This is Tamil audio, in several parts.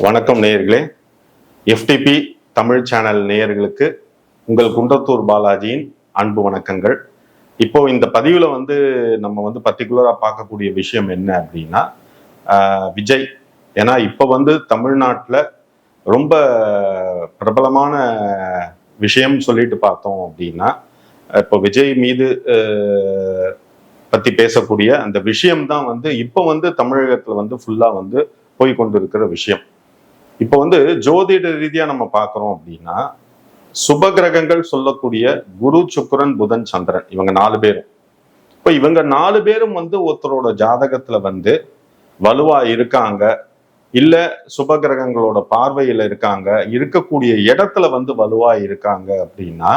வணக்கம் நேயர்களே. எஃப்டிபி தமிழ் சேனல் நேயர்களுக்கு உங்கள் குன்றத்தூர் பாலாஜியின் அன்பு வணக்கங்கள். இப்போ இந்த பதிவில் நம்ம பர்டிகுலராக பார்க்கக்கூடிய விஷயம் என்ன அப்படின்னா விஜய். ஏன்னா இப்போ தமிழ்நாட்டில் ரொம்ப பிரபலமான விஷயம் சொல்லிட்டு பார்த்தோம் அப்படின்னா, இப்போ விஜய் மீது பற்றி பேசக்கூடிய அந்த விஷயம்தான் இப்போ தமிழகத்தில் ஃபுல்லாக போய்கொண்டிருக்கிற விஷயம். இப்போ ஜோதிட ரீதியா நம்ம பார்க்கிறோம் அப்படின்னா, சுப கிரகங்கள் சொல்லக்கூடிய குரு, சுக்கிரன், புதன், சந்திரன், இவங்க 4 பேரும். இப்போ இவங்க 4 பேரும் ஒருத்தரோட ஜாதகத்துல வலுவா இருக்காங்க, இல்ல சுப கிரகங்களோட பார்வையில இருக்காங்க, இருக்கக்கூடிய இடத்துல வலுவா இருக்காங்க அப்படின்னா,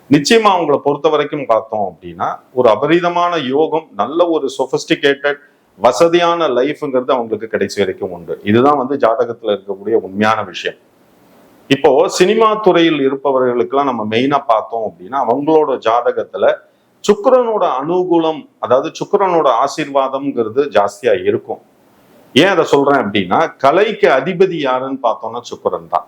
நிச்சயமா அவங்களை பொறுத்த வரைக்கும் பார்த்தோம் அப்படின்னா ஒரு அபரிதமான யோகம், நல்ல ஒரு சொபிஸ்டிகேட்டட் வசதியான லைஃப்ங்கிறது அவங்களுக்கு கடைசி வரைக்கும் உண்டு. இதுதான் ஜாதகத்துல இருக்கக்கூடிய உண்மையான விஷயம். இப்போ சினிமா துறையில் இருப்பவர்களுக்கெல்லாம் நம்ம மெயினா பார்த்தோம் அப்படின்னா, அவங்களோட ஜாதகத்துல சுக்கிரனோட அனுகூலம், அதாவது சுக்கிரனோட ஆசீர்வாதம்ங்கிறது ஜாஸ்தியா இருக்கும். ஏன் அதை சொல்றேன் அப்படின்னா, கலைக்கு அதிபதி யாருன்னு பார்த்தோம்னா சுக்கிரன் தான்.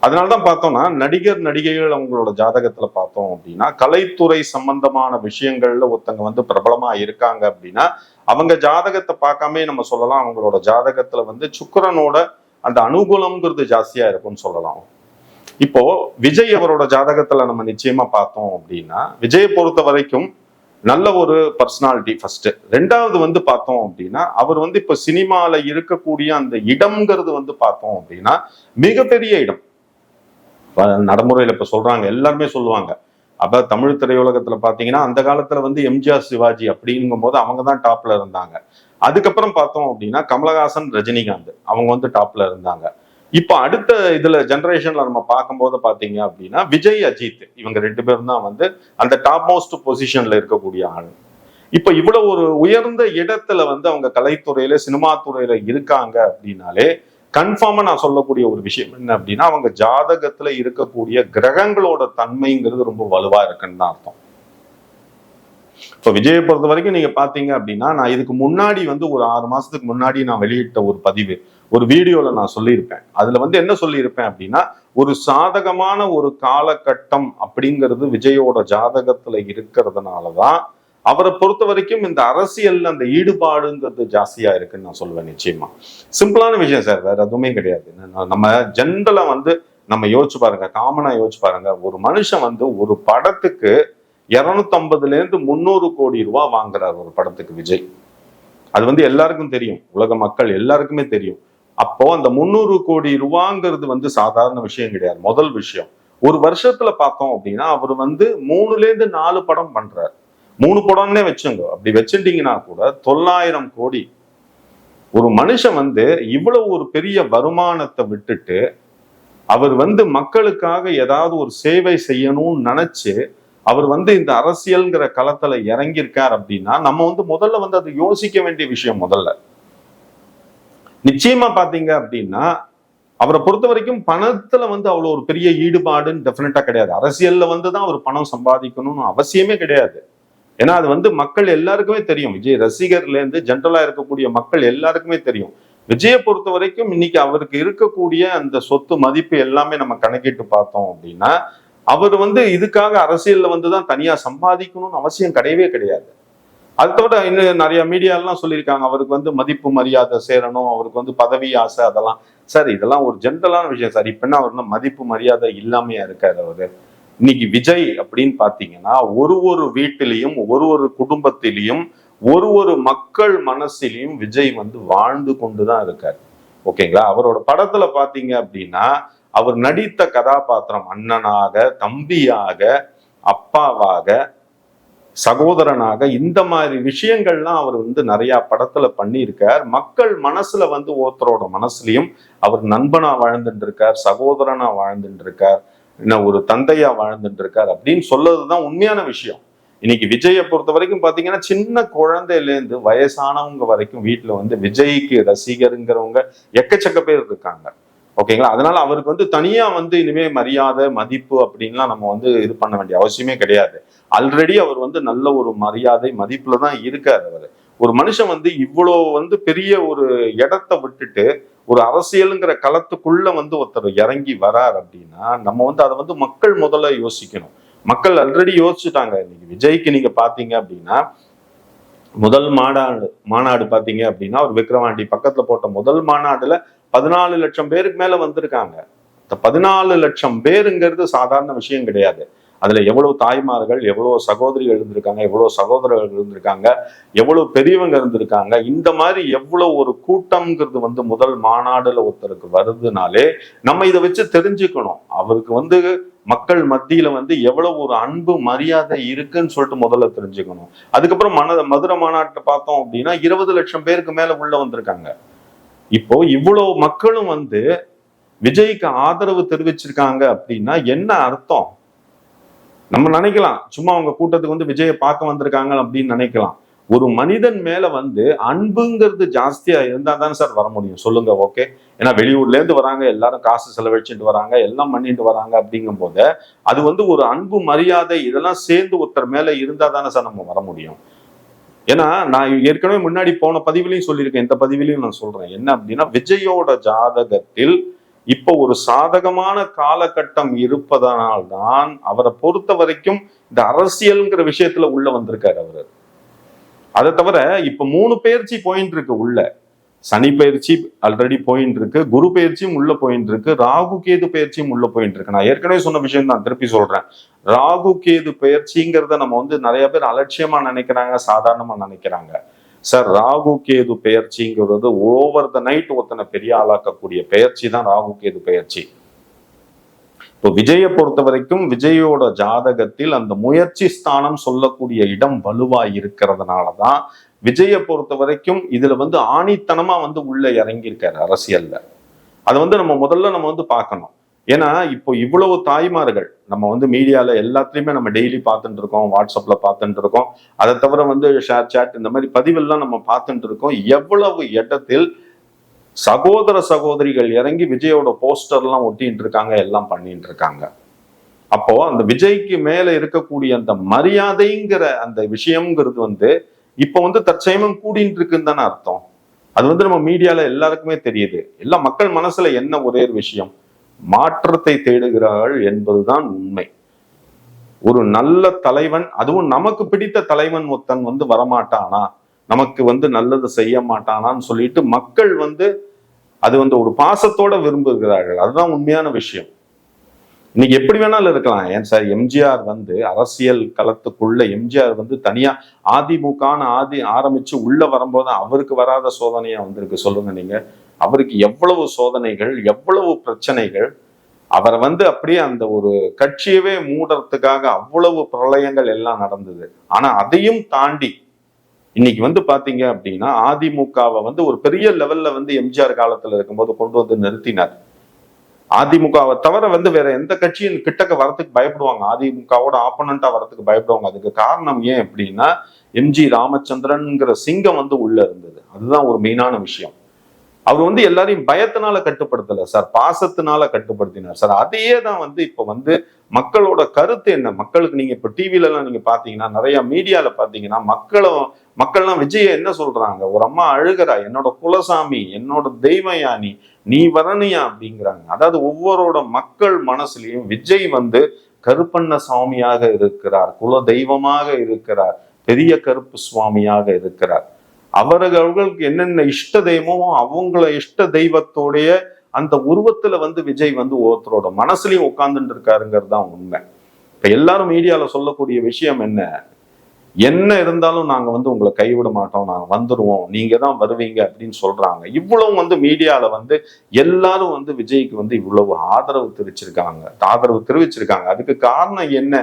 அதனாலதான் பார்த்தோம்னா நடிகர் நடிகைகள் அவங்களோட ஜாதகத்துல பார்த்தோம் அப்படின்னா, கலைத்துறை சம்பந்தமான விஷயங்கள்ல ஒருத்தங்க பிரபலமா இருக்காங்க அப்படின்னா, அவங்க ஜாதகத்தை பார்க்காம நம்ம சொல்லலாம் அவங்களோட ஜாதகத்துல சுக்கிரனோட அந்த அனுகூலம்ங்கிறது ஜாஸ்தியா இருக்கும்னு சொல்லலாம். இப்போ விஜய் அவரோட ஜாதகத்துல நம்ம நிச்சயமா பார்த்தோம் அப்படின்னா, விஜயை பொறுத்த வரைக்கும் நல்ல ஒரு பர்சனாலிட்டி ஃபர்ஸ்ட். ரெண்டாவது பார்த்தோம் அப்படின்னா, அவர் இப்ப சினிமால இருக்கக்கூடிய அந்த இடம்ங்கிறது பார்த்தோம் அப்படின்னா மிகப்பெரிய இடம். நடைமுறையில இப்ப சொல்றாங்க, எல்லாருமே சொல்லுவாங்க. அப்ப தமிழ் திரையுலகத்துல பாத்தீங்கன்னா அந்த காலத்துல எம்ஜிஆர், சிவாஜி அப்படிங்கும் போது அவங்க தான் டாப்ல இருந்தாங்க. அதுக்கப்புறம் பார்த்தோம் அப்படின்னா கமலஹாசன், ரஜினிகாந்த் அவங்க டாப்ல இருந்தாங்க. இப்ப அடுத்த இதுல ஜெனரேஷன்ல நம்ம பார்க்கும்போது பாத்தீங்க அப்படின்னா விஜய், அஜித், இவங்க 2 பேரும் தான் அந்த டாப் மோஸ்ட் பொசிஷன்ல இருக்கக்கூடிய ஆள். இப்ப இவ்வளவு ஒரு உயர்ந்த இடத்துல அவங்க கலைத்துறையில, சினிமா துறையில இருக்காங்க அப்படின்னாலே கன்ஃபார்மா நான் சொல்லக்கூடிய ஒரு விஷயம் என்ன அப்படின்னா, அவங்க ஜாதகத்துல இருக்கக்கூடிய கிரகங்களோட தன்மைங்கிறது ரொம்ப வலுவா இருக்குன்னு தான் அர்த்தம். இப்ப விஜயை பொறுத்த வரைக்கும் நீங்க பாத்தீங்க அப்படின்னா, நான் இதுக்கு முன்னாடி ஒரு 6 மாசத்துக்கு முன்னாடி நான் வெளியிட்ட ஒரு பதிவு, ஒரு வீடியோல நான் சொல்லியிருப்பேன். அதுல என்ன சொல்லியிருப்பேன் அப்படின்னா, ஒரு சாதகமான ஒரு காலகட்டம் அப்படிங்கிறது விஜயோட ஜாதகத்துல இருக்கிறதுனாலதான் அவரை பொறுத்த வரைக்கும் இந்த அரசியல் அந்த ஈடுபாடுங்கிறது ஜாஸ்தியா இருக்குன்னு நான் சொல்லுவேன். நிச்சயமா சிம்பிளான விஷயம் சார், வேற எதுவுமே கிடையாது. நம்ம ஜென்ரலா நம்ம யோசிச்சு பாருங்க, காமனா யோசிச்சு பாருங்க. ஒரு மனுஷன் ஒரு படத்துக்கு 250 இருந்து 300 கோடி ரூபாய் வாங்குறாரு ஒரு படத்துக்கு விஜய். அது எல்லாருக்கும் தெரியும், உலக மக்கள் எல்லாருக்குமே தெரியும். அப்போ அந்த 300 கோடி ரூபாங்கிறது சாதாரண விஷயம் கிடையாது. முதல் விஷயம், ஒரு வருஷத்துல பார்த்தோம் அப்படின்னா அவர் 3ல இருந்து 4 படம் பண்றாரு. 3 படம்னே வச்சுங்க. அப்படி வச்சுட்டீங்கன்னா கூட 900 கோடி. ஒரு மனுஷன் இவ்வளவு ஒரு பெரிய வருமானத்தை விட்டுட்டு அவர் மக்களுக்காக ஏதாவது ஒரு சேவை செய்யணும்னு நினைச்சு அவர் இந்த அரசியல்ங்கிற களத்துல இறங்கியிருக்கார் அப்படின்னா, நம்ம முதல்ல அதை யோசிக்க வேண்டிய விஷயம். முதல்ல நிச்சயமா பாத்தீங்க அப்படின்னா, அவரை பொறுத்த வரைக்கும் பணத்துல அவ்வளவு ஒரு பெரிய ஈடுபாடுன்னு டெஃபினட்டா கிடையாது. அரசியல்ல தான் அவர் பணம் சம்பாதிக்கணும்னு அவசியமே கிடையாது. ஏன்னா அது மக்கள் எல்லாருக்குமே தெரியும். விஜய் ரசிகர்ல இருந்து ஜென்ரலா இருக்கக்கூடிய மக்கள் எல்லாருக்குமே தெரியும். விஜயை பொறுத்த வரைக்கும் இன்னைக்கு அவருக்கு இருக்கக்கூடிய அந்த சொத்து மதிப்பு எல்லாமே நம்ம கணக்கிட்டு பார்த்தோம் அப்படின்னா, அவர் இதுக்காக அரசியல்ல தான் தனியா சம்பாதிக்கணும்னு அவசியம் கிடையவே கிடையாது. அதோட இன்னும் நிறைய மீடியாலாம் சொல்லியிருக்காங்க, அவருக்கு மதிப்பு மரியாதை சேரணும், அவருக்கு பதவி ஆசை, அதெல்லாம். சார் இதெல்லாம் ஒரு ஜென்ரலான விஷயம் சார். இப்ப என்ன அவர் மதிப்பு மரியாதை இல்லாமையா இருக்காரு அவரு? இன்னைக்கு விஜய் அப்படின்னு பாத்தீங்கன்னா ஒரு வீட்டிலையும், ஒரு குடும்பத்திலையும், ஒரு மக்கள் மனசிலையும் விஜய் வாழ்ந்து கொண்டுதான் இருக்காரு. ஓகேங்களா? அவரோட படத்துல பாத்தீங்க அப்படின்னா அவர் நடித்த கதாபாத்திரம் அண்ணனாக, தம்பியாக, அப்பாவாக, சகோதரனாக, இந்த மாதிரி விஷயங்கள்லாம் அவர் நிறைய படத்துல பண்ணியிருக்கார். மக்கள் மனசுல ஒருத்தரோட மனசுலயும் அவர் நண்பனா வாழ்ந்துட்டு இருக்கார், சகோதரனா வாழ்ந்துட்டு இருக்கார், இன்னும் ஒரு தந்தையா வாழ்ந்துட்டு இருக்காரு அப்படின்னு சொல்லதுதான் உண்மையான விஷயம். இன்னைக்கு விஜயை பொறுத்த வரைக்கும் பாத்தீங்கன்னா சின்ன குழந்தையில இருந்து வயசானவங்க வரைக்கும் வீட்டுல விஜய்க்கு ரசிகருங்கிறவங்க எக்கச்சக்க பேர் இருக்காங்க. ஓகேங்களா? அதனால அவருக்கு தனியா இனிமே மரியாதை, மதிப்பு அப்படின்லாம் நம்ம இது பண்ண வேண்டிய அவசியமே கிடையாது. ஆல்ரெடி அவர் நல்ல ஒரு மரியாதை, மதிப்புலதான் இருக்காரு. அவரு ஒரு மனுஷன் இவ்வளோ பெரிய ஒரு இடத்தை விட்டுட்டு ஒரு அரசியலுங்கிற களத்துக்குள்ள வந்து ஒருத்தர் இறங்கி வரார் அப்படின்னா நம்ம வந்து அதை வந்து மக்கள் முதல்ல யோசிக்கணும். மக்கள் ஆல்ரெடி யோசிச்சுட்டாங்க. இன்னைக்கு விஜய்க்கு நீங்க பாத்தீங்க அப்படின்னா முதல் மாநாடு பாத்தீங்க அப்படின்னா ஒரு விக்ரவாண்டி பக்கத்துல போட்ட முதல் மாநாடுல 14 லட்சம் பேருக்கு மேல வந்திருக்காங்க. 14 லட்சம் பேருங்கிறது சாதாரண விஷயம் கிடையாது. அதுல எவ்வளவு தாய்மார்கள், எவ்வளவு சகோதரிகள் இருந்திருக்காங்க, எவ்வளவு சகோதரர்கள் இருந்திருக்காங்க, எவ்வளவு பெரியவங்க இருந்திருக்காங்க. இந்த மாதிரி எவ்வளவு ஒரு கூட்டம்ங்கிறது வந்து முதல் மாநாடுல ஒருத்தருக்கு வருதுனாலே நம்ம இதை வச்சு தெரிஞ்சுக்கணும். அவருக்கு வந்து மக்கள் மத்தியில வந்து எவ்வளவு ஒரு அன்பு மரியாதை இருக்குன்னு சொல்லிட்டு முதல்ல தெரிஞ்சுக்கணும். அதுக்கப்புறம் மதுரை மாநாட்டை பார்த்தோம் அப்படின்னா 20 லட்சம் பேருக்கு மேல உள்ள வந்திருக்காங்க. இப்போ இவ்வளவு மக்களும் வந்து விஜய்க்கு ஆதரவு தெரிவிச்சிருக்காங்க அப்படின்னா என்ன அர்த்தம்? நம்ம நினைக்கலாம் சும்மா அவங்க கூட்டத்துக்கு வந்து விஜயை பார்க்க வந்திருக்காங்க அப்படின்னு நினைக்கலாம். ஒரு மனிதன் மேல வந்து அன்புங்கிறது ஜாஸ்தியா இருந்தா தானே சார் வர முடியும், சொல்லுங்க. ஓகே, ஏன்னா வெளியூர்ல இருந்து வராங்க, எல்லாரும் காசு செலவழிச்சுட்டு வராங்க, எல்லாம் பண்ணிட்டு வராங்க. அப்படிங்கும் போது அது வந்து ஒரு அன்பு மரியாதை இதெல்லாம் சேர்ந்து ஒருத்தர் மேல இருந்தா தானே சார் நம்ம வர முடியும். ஏன்னா நான் ஏற்கனவே முன்னாடி போன பதிவிலையும் சொல்லியிருக்கேன், இந்த பதிவிலையும் நான் சொல்றேன் என்ன அப்படின்னா, விஜயோட ஜாதகத்தில் இப்போ ஒரு சாதகமான காலகட்டம் இருப்பதனால்தான் அவரை பொறுத்த வரைக்கும் இந்த அரசியல்ங்கிற விஷயத்துல உள்ள வந்திருக்காரு அவரு. அதை தவிர இப்ப 3 பயிற்சி போயிட்டு இருக்கு உள்ள. சனி பயிற்சி ஆல்ரெடி போயிட்டு இருக்கு, குரு பயிற்சியும் உள்ள போயிட்டு இருக்கு, ராகு கேது பயிற்சியும் உள்ள போயிட்டு இருக்கு. நான் ஏற்கனவே சொன்ன விஷயம் தான் திருப்பி சொல்றேன். ராகு கேது பயிற்சிங்கிறத நம்ம வந்து நிறைய பேர் அலட்சியமா நினைக்கிறாங்க, சாதாரணமா நினைக்கிறாங்க. சார், ராகு கேது பெயர்ச்சிங்கிறது ஓவர் த நைட் ஒருத்தனை பெரிய ஆளாக்கக்கூடிய பெயர்ச்சி தான் ராகு கேது பெயர்ச்சி. இப்போ விஜயை பொறுத்த வரைக்கும் விஜயோட ஜாதகத்தில் அந்த முயற்சி ஸ்தானம் சொல்லக்கூடிய இடம் வலுவா இருக்கிறதுனாலதான் விஜயை பொறுத்த வரைக்கும் இதுல வந்து ஆணித்தனமா வந்து உள்ள இறங்கியிருக்காரு அரசியல்ல. அதை வந்து நம்ம முதல்ல நம்ம வந்து பார்க்கணும். ஏன்னா இப்போ இவ்வளவு தாய்மார்கள் நம்ம வந்து மீடியால எல்லாத்துலயுமே நம்ம டெய்லி பார்த்துட்டு இருக்கோம், வாட்ஸ்அப்ல பார்த்துட்டு இருக்கோம். அதை தவிர வந்து ஷேர் சாட் இந்த மாதிரி பதிவெல்லாம் நம்ம பார்த்துட்டு இருக்கோம். எவ்வளவு இடத்தில் சகோதர சகோதரிகள் இறங்கி விஜயோட போஸ்டர் எல்லாம் ஒட்டிட்டு இருக்காங்க, எல்லாம் பண்ணிட்டு இருக்காங்க. அப்போ அந்த விஜய்க்கு மேல இருக்கக்கூடிய அந்த மரியாதைங்கிற அந்த விஷயம்ங்கிறது வந்து இப்ப வந்து தற்சயமும் கூடிட்டு இருக்குன்னு தானே அர்த்தம். அது வந்து நம்ம மீடியால எல்லாருக்குமே தெரியுது. எல்லா மக்கள் மனசுல என்ன ஒரே ஒரு விஷயம், மாற்றத்தை தேடுகிறார்கள் என்பதுதான் உண்மை. ஒரு நல்ல தலைவன், அதுவும் நமக்கு பிடித்த தலைவன் ஒருத்தன் வந்து வரமாட்டானா, நமக்கு வந்து நல்லது செய்ய மாட்டானான்னு சொல்லிட்டு மக்கள் வந்து அது வந்து ஒரு பாசத்தோட விரும்புகிறார்கள். அதுதான் உண்மையான விஷயம். இன்னைக்கு எப்படி வேணாலும் இருக்கலாம். ஏன் சார், எம்ஜிஆர் வந்து அரசியல் களத்துக்குள்ள எம்ஜிஆர் வந்து தனியா அதிமுகன்னு ஆரம்பிச்சு உள்ள வரும்போது அவருக்கு வராத சோதனையா வந்திருக்கு சொல்லுங்க நீங்க. அவருக்கு எவ்வளவு சோதனைகள், எவ்வளவு பிரச்சனைகள். அவரை வந்து அப்படியே அந்த ஒரு கட்சியவே மூடுறதுக்காக அவ்வளவு பிரளயங்கள் எல்லாம் நடந்தது. ஆனா அதையும் தாண்டி இன்னைக்கு வந்து பாத்தீங்க அப்படின்னா அதிமுகவை வந்து ஒரு பெரிய லெவல்ல வந்து எம்ஜிஆர் காலத்துல இருக்கும்போது கொண்டு வந்து நிறுத்தினார். அதிமுகவை தவிர வந்து வேற எந்த கட்சியும் கிட்டக்க வரத்துக்கு பயப்படுவாங்க, அதிமுகவோட ஆப்போனண்டா வரத்துக்கு பயப்படுவாங்க. அதுக்கு காரணம் ஏன் அப்படின்னா எம்ஜி ராமச்சந்திரன்ங்கிற சிங்கம் வந்து உள்ள இருந்தது. அதுதான் ஒரு மெயினான விஷயம். அவர் வந்து எல்லாரையும் பயத்தினால கட்டுப்படுத்தல சார், பாசத்தினால கட்டுப்படுத்தினார் சார். அதையே தான் வந்து இப்ப வந்து மக்களோட கருத்து என்ன, மக்களுக்கு நீங்க இப்ப டிவில எல்லாம் நீங்க பாத்தீங்கன்னா, நிறைய மீடியால பாத்தீங்கன்னா மக்கள்லாம் விஜய என்ன சொல்றாங்க, ஒரு அம்மா அழுகிறா, என்னோட குலசாமி, என்னோட தெய்வயா நீ வரணியா அப்படிங்கிறாங்க. அதாவது ஒவ்வொருட மக்கள் மனசுலயும் விஜய் வந்து கருப்பண்ண சாமியாக இருக்கிறார், குல தெய்வமாக இருக்கிறார், பெரிய கருப்பு சுவாமியாக இருக்கிறார். அவர்களுக்கு என்னென்ன இஷ்ட தெய்வமோ அவங்கள இஷ்ட தெய்வத்தோடைய அந்த உருவத்துல வந்து விஜய் வந்து ஒருத்தரோட மனசுலயும் உட்கார்ந்துட்டு இருக்காருங்கிறது தான் உண்மை. இப்ப எல்லாரும் மீடியால சொல்லக்கூடிய விஷயம் என்ன இருந்தாலும் நாங்க வந்து உங்களை கைவிட மாட்டோம், நாங்க வந்துருவோம், நீங்க தான் வருவீங்க அப்படின்னு சொல்றாங்க. இவ்வளவு வந்து மீடியால வந்து எல்லாரும் வந்து விஜய்க்கு வந்து இவ்வளவு ஆதரவு தெரிவிச்சிருக்காங்க. அதுக்கு காரணம் என்ன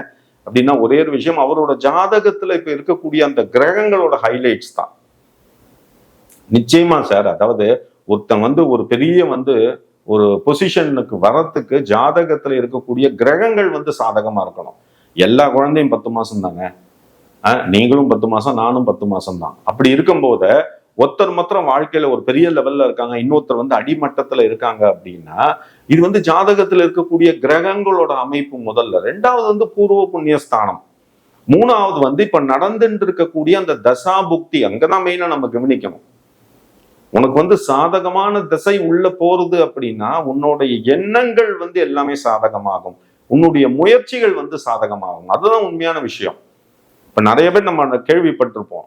அப்படின்னா ஒரே ஒரு விஷயம், அவரோட ஜாதகத்துல இப்ப இருக்கக்கூடிய அந்த கிரகங்களோட ஹைலைட்ஸ் தான். நிச்சயமா சார், அதாவது ஒருத்தன் வந்து ஒரு பெரிய வந்து ஒரு பொசிஷனுக்கு வரத்துக்கு ஜாதகத்துல இருக்கக்கூடிய கிரகங்கள் வந்து சாதகமா இருக்கணும். எல்லா குழந்தையும் 10 மாசம் தாங்க, நீங்களும் 10 மாசம், நானும் 10 மாசம் தான். அப்படி இருக்கும்போது ஒருத்தர் மாத்திரம் வாழ்க்கையில ஒரு பெரிய லெவல்ல இருக்காங்க, இன்னொருத்தர் வந்து அடிமட்டத்துல இருக்காங்க அப்படின்னா இது வந்து ஜாதகத்துல இருக்கக்கூடிய கிரகங்களோட அமைப்பு முதல்ல. ரெண்டாவது வந்து பூர்வ புண்ணிய ஸ்தானம். மூணாவது வந்து இப்ப நடந்துட்டு இருக்கக்கூடிய அந்த தசா புக்தி, அங்கதான் மெயினா நம்ம கவனிக்கணும். உனக்கு வந்து சாதகமான திசை உள்ள போறது அப்படின்னா உன்னுடைய எண்ணங்கள் வந்து எல்லாமே சாதகமாகும், உன்னுடைய முயற்சிகள் வந்து சாதகமாகும். அதுதான் உண்மையான விஷயம். இப்ப நிறைய பேர் நம்ம கேள்விப்பட்டிருப்போம்,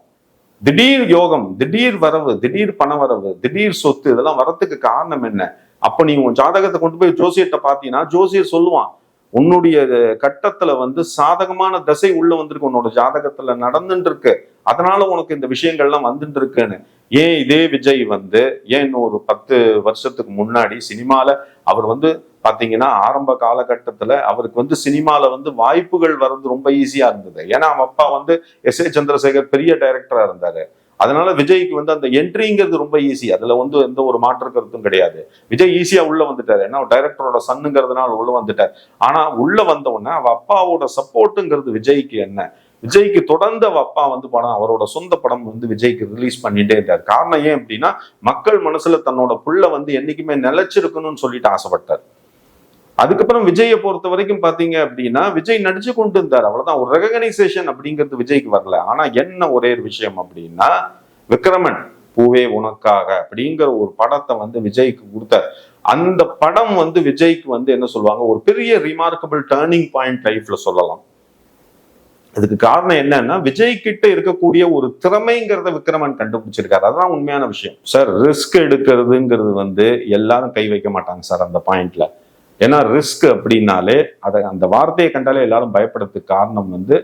திடீர் யோகம், திடீர் வரவு, திடீர் பண வரவு, திடீர் சொத்து, இதெல்லாம் வரத்துக்கு காரணம் என்ன? அப்ப நீ உன் ஜாதகத்தை கொண்டு போய் ஜோசியர்கிட்ட பாத்தீங்கன்னா ஜோசியர் சொல்லுவான், உன்னுடைய கட்டத்துல வந்து சாதகமான திசை உள்ள வந்திருக்கு, உன்னோட ஜாதகத்துல நடந்துட்டு இருக்கு, அதனால உனக்கு இந்த விஷயங்கள்லாம் வந்துட்டு இருக்குன்னு. ஏன் இதே விஜய் வந்து ஏன் ஒரு 10 வருஷத்துக்கு முன்னாடி சினிமால அவர் வந்து பாத்தீங்கன்னா ஆரம்ப காலகட்டத்துல அவருக்கு வந்து சினிமால வந்து வாய்ப்புகள் வர்றது ரொம்ப ஈஸியா இருந்தது. ஏன்னா அவன் அப்பா வந்து எஸ் ஏ சந்திரசேகர் பெரிய டைரக்டரா இருந்தாரு. அதனால விஜய்க்கு வந்து அந்த என்ட்ரிங்கிறது ரொம்ப ஈஸி, அதுல வந்து எந்த ஒரு மாற்று கருத்தும் கிடையாது. விஜய் ஈஸியா உள்ள வந்துட்டாரு, ஏன்னா டைரக்டரோட சன்னுங்கிறதுனால உள்ள வந்துட்டார். ஆனா உள்ள வந்த உடனே அவ அப்பாவோட சப்போர்ட்டுங்கிறது விஜய்க்கு என்ன, விஜய்க்கு தொடர்ந்து அவ அப்பா வந்து படம், அவரோட சொந்த படம் வந்து விஜய்க்கு ரிலீஸ் பண்ணிட்டே இருக்காரு. காரணம் ஏன் அப்படின்னா மக்கள் மனசுல தன்னோட புள்ள வந்து என்னைக்குமே நிலைச்சிருக்கணும்னு சொல்லிட்டு ஆசைப்பட்டார். அதுக்கப்புறம் விஜயை பொறுத்த வரைக்கும் பாத்தீங்க அப்படின்னா விஜய் நடிச்சு கொண்டு இருந்தார், அவ்வளவுதான். ஒரு ரெகனைசேஷன் அப்படிங்கிறது விஜய்க்கு வரல. ஆனா என்ன ஒரே ஒரு விஷயம் அப்படின்னா, விக்ரமன் பூவே உனக்காக அப்படிங்கிற ஒரு படத்தை வந்து விஜய்க்கு கொடுத்தார். அந்த படம் வந்து விஜய்க்கு வந்து என்ன சொல்லுவாங்க, ஒரு பெரிய ரிமார்க்கபிள் டேர்னிங் பாயிண்ட் லைஃப்ல சொல்லலாம். அதுக்கு காரணம் என்னன்னா விஜய் கிட்ட இருக்கக்கூடிய ஒரு திறமைங்கிறத விக்ரமன் கண்டுபிடிச்சிருக்காரு. அதுதான் உண்மையான விஷயம் சார். ரிஸ்க் எடுக்கிறதுங்கிறது வந்து எல்லாரும் கை வைக்க மாட்டாங்க சார் அந்த பாயிண்ட்ல. ஏன்னா ரிஸ்க் அப்படின்னாலே அதை அந்த வார்த்தையை கண்டாலே எல்லாரும் பயப்படுறதுக்கு காரணம் வந்து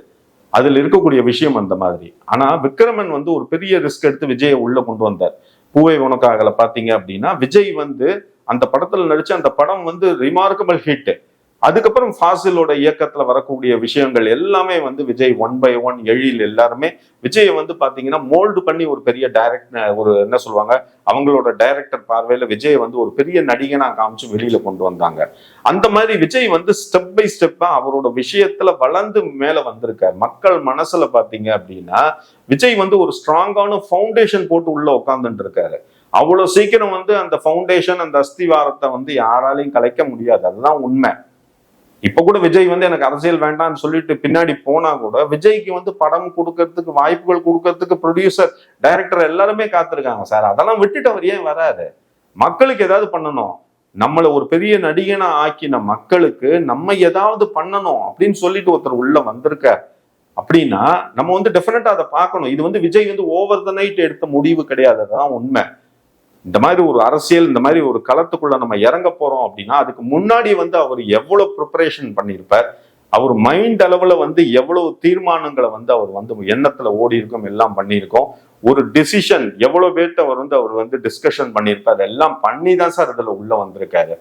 அதுல இருக்கக்கூடிய விஷயம் அந்த மாதிரி. ஆனா விக்ரமன் வந்து ஒரு பெரிய ரிஸ்க் எடுத்து விஜயை உள்ள கொண்டு வந்தார். பூவை உனக்காகல பாத்தீங்க அப்படின்னா விஜய் வந்து அந்த படத்துல நடிச்சு அந்த படம் வந்து ரிமார்க்கபிள் ஹிட். அதுக்கப்புறம் ஃபாசிலோட இயக்கத்துல வரக்கூடிய விஷயங்கள் எல்லாமே வந்து விஜய் 1 by 1 எழில் எல்லாருமே விஜயை வந்து பாத்தீங்கன்னா மோல்டு பண்ணி ஒரு பெரிய ஒரு என்ன சொல்லுவாங்க, அவங்களோட டைரக்டர் பார்வையில விஜய் வந்து ஒரு பெரிய நடிகனா காமிச்சு வெளியில கொண்டு வந்தாங்க. அந்த மாதிரி விஜய் வந்து ஸ்டெப் பை ஸ்டெப்பா அவரோட விஷயத்துல வளர்ந்து மேல வந்திருக்காரு. மக்கள் மனசுல பாத்தீங்க அப்படின்னா விஜய் வந்து ஒரு ஸ்ட்ராங்கான ஃபவுண்டேஷன் போட்டு உள்ள உட்கார்ந்துட்டு இருக்காரு. அவ்வளவு சீக்கிரம் வந்து அந்த ஃபவுண்டேஷன் அந்த அஸ்திவாரத்தை வந்து யாராலையும் கலைக்க முடியாது, அதுதான் உண்மை. இப்ப கூட விஜய் வந்து எனக்கு அரசியல் வேண்டாம்னு சொல்லிட்டு பின்னாடி போனா கூட விஜய்க்கு வந்து படம் கொடுக்கறதுக்கு வாய்ப்புகள் கொடுக்கறதுக்கு ப்ரொடியூசர் டைரக்டர் எல்லாருமே காத்திருக்காங்க சார். அதெல்லாம் விட்டுட்டு அவர் ஏன் வராரு? மக்களுக்கு ஏதாவது பண்ணணும், நம்மளை ஒரு பெரிய நடிகனா ஆக்கின மக்களுக்கு நம்ம ஏதாவது பண்ணணும் அப்படின்னு சொல்லிட்டு ஒருத்தர் உள்ள வந்திருக்க அப்படின்னா நம்ம வந்து டெஃபினட்டா அதை பார்க்கணும். இது வந்து விஜய் வந்து ஓவர் த நைட் எடுத்த முடிவு கிடையாது, அதுதான் உண்மை. இந்த மாதிரி ஒரு அரசியல், இந்த மாதிரி ஒரு களத்துக்குள்ள நம்ம இறங்க போறோம் அப்படின்னா அதுக்கு முன்னாடி வந்து அவர் எவ்வளவு ப்ரிப்பரேஷன் பண்ணியிருப்பார், அவர் மைண்ட் அளவுல வந்து எவ்வளவு தீர்மானங்களை வந்து அவர் வந்து எண்ணத்துல ஓடி இருக்கும், எல்லாம் பண்ணியிருக்கோம். ஒரு டிசிஷன் எவ்வளவு பேர்ட்ட அவர் வந்து டிஸ்கஷன் பண்ணியிருப்பார், எல்லாம் பண்ணி தான் சார் இதுல உள்ள வந்திருக்காரு.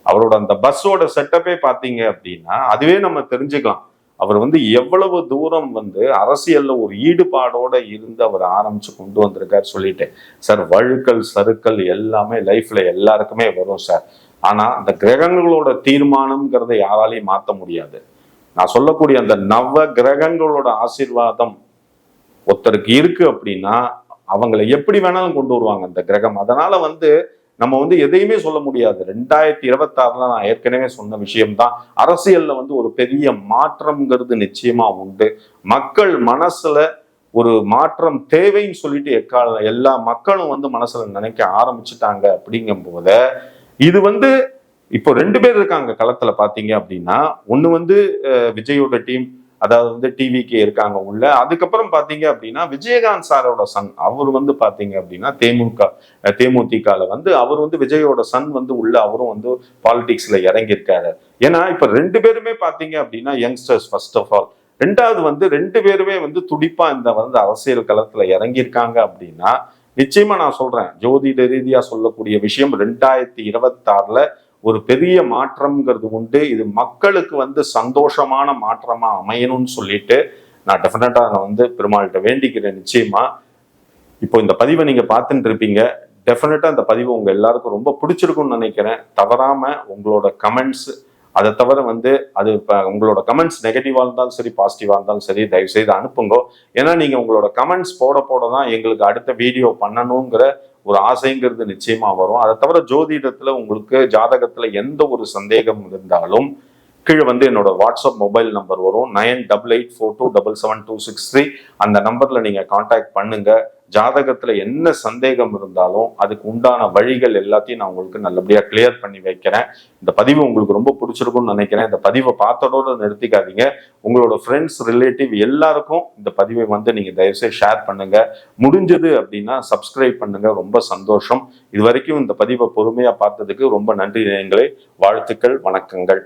அவரோட அந்த பஸ்ஸோட செட்டப்பே பாத்தீங்க அப்படின்னா அதுவே நம்ம தெரிஞ்சுக்கலாம் அவர் வந்து எவ்வளவு தூரம் வந்து அரசியல்ல ஒரு ஈடுபாடோட இருந்து அவர் ஆரம்பிச்சு கொண்டு வந்திருக்காரு சொல்லிட்டு. சார் வழுக்கல் சறுக்கல் எல்லாமே லைஃப்ல எல்லாருக்குமே வரும் சார். ஆனா அந்த கிரகங்களோட தீர்மானம்ங்கிறத யாராலையும் மாற்ற முடியாது. நான் சொல்லக்கூடிய அந்த நவ கிரகங்களோட ஆசீர்வாதம் ஒருத்தருக்கு இருக்கு அப்படின்னா அவங்களை எப்படி வேணாலும் கொண்டு வருவாங்க அந்த கிரகம். அதனால வந்து நம்ம வந்து எதையுமே சொல்ல முடியாது. 2026 நான் ஏற்கனவே சொன்ன விஷயம்தான், அரசியல்ல வந்து ஒரு பெரிய மாற்றம்ங்கிறது நிச்சயமா உண்டு. மக்கள் மனசுல ஒரு மாற்றம் தேவைன்னு சொல்லிட்டு எல்லா மக்களும் வந்து மனசுல நினைக்க ஆரம்பிச்சுட்டாங்க. அப்படிங்கும் போத இது வந்து இப்போ 2 பேர் இருக்காங்க களத்துல பாத்தீங்க அப்படின்னா, ஒண்ணு வந்து விஜயோட டீம், அதாவது வந்து டிவிக்கு இருக்காங்க உள்ள. அதுக்கப்புறம் பாத்தீங்க அப்படின்னா விஜயகாந்த் சாரோட சன் அவர் வந்து பாத்தீங்க அப்படின்னா தேமுதிகல வந்து அவர் வந்து விஜயோட சன் வந்து உள்ள அவரும் வந்து பாலிடிக்ஸ்ல இறங்கியிருக்காரு. ஏன்னா இப்ப 2 பேருமே பாத்தீங்க அப்படின்னா யங்ஸ்டர்ஸ் ஃபர்ஸ்ட் ஆஃப் ஆல். ரெண்டாவது வந்து 2 பேருமே வந்து துடிப்பா இந்த வந்து அரசியல் களத்துல இறங்கியிருக்காங்க அப்படின்னா நிச்சயமா நான் சொல்றேன், ஜோதிட ரீதியா சொல்லக்கூடிய விஷயம் 2026 ஒரு பெரிய மாற்றம்ங்கிறது உண்டு. இது மக்களுக்கு வந்து சந்தோஷமான மாற்றமா அமையணும்னு சொல்லிட்டு நான் டெஃபினட்டா நான் வந்து பெருமாள்கிட்ட வேண்டிக்கிறேன். நிச்சயமா இப்போ இந்த பதிவை நீங்க பார்த்துட்டு இருப்பீங்க, டெஃபினட்டா இந்த பதிவு உங்க எல்லாருக்கும் ரொம்ப பிடிச்சிருக்கும்னு நினைக்கிறேன். தவறாம உங்களோட கமெண்ட்ஸ், அதை தவிர வந்து அது உங்களோட கமெண்ட்ஸ் நெகட்டிவா இருந்தாலும் சரி பாசிட்டிவா இருந்தாலும் சரி தயவு செய்து அனுப்புங்க. ஏன்னா நீங்க உங்களோட கமெண்ட்ஸ் போட தான் எங்களுக்கு அடுத்த வீடியோ பண்ணணுங்கிற ஒரு ஆசைங்கிறது நிச்சயமா வரும். அதை தவிர ஜோதிடத்துல உங்களுக்கு ஜாதகத்துல எந்த ஒரு சந்தேகம் இருந்தாலும் கீழே வந்து என்னோட வாட்ஸ்அப் மொபைல் நம்பர் வரும் 9884277263. அந்த நம்பர்ல நீங்க கான்டாக்ட் பண்ணுங்க. ஜாதகத்துல என்ன சந்தேகம் இருந்தாலும் அதுக்கு உண்டான வழிகள் எல்லாத்தையும் நான் உங்களுக்கு நல்லபடியா கிளியர் பண்ணி வைக்கிறேன். இந்த பதிவு உங்களுக்கு ரொம்ப பிடிச்சிருக்கும்னு நினைக்கிறேன். இந்த பதிவை பார்த்ததோட நிறுத்திக்காதீங்க. உங்களோட ஃப்ரெண்ட்ஸ், ரிலேட்டிவ் எல்லாருக்கும் இந்த பதிவை வந்து நீங்க தயவுசெய்து ஷேர் பண்ணுங்க. முடிஞ்சது அப்படின்னா சப்ஸ்கிரைப் பண்ணுங்க. ரொம்ப சந்தோஷம். இது வரைக்கும் இந்த பதிவை பொறுமையா பார்த்ததுக்கு ரொம்ப நன்றி நேயர்களே. வாழ்த்துக்கள், வணக்கங்கள்.